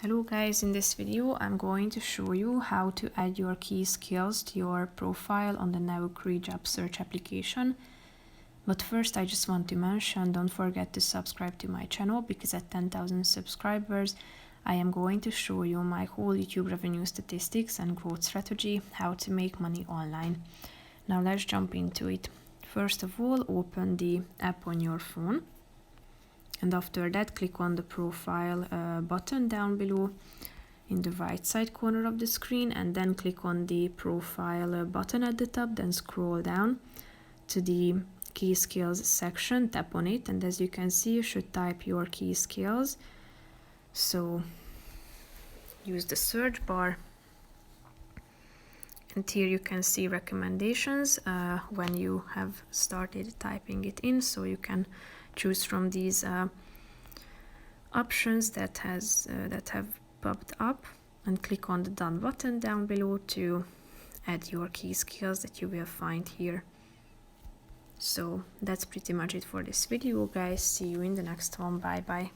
Hello guys, in this video I'm going to show you how to add your key skills to your profile on the Naukri Job Search application. But first I just want to mention, don't forget to subscribe to my channel, because at 10,000 subscribers I am going to show you my whole YouTube revenue statistics and growth strategy, how to make money online. Now let's jump into it. First of all, open the app on your phone. And after that, click on the profile button down below in the right side corner of the screen, and then click on the profile button at the top. Then scroll down to the key skills section, tap on it, and as you can see, you should type your key skills. So use the search bar, and here you can see recommendations when you have started typing it in, so you can choose from these options that have popped up, and click on the done button down below to add your key skills that you will find here. So that's pretty much it for this video, guys. See you in the next one. Bye bye.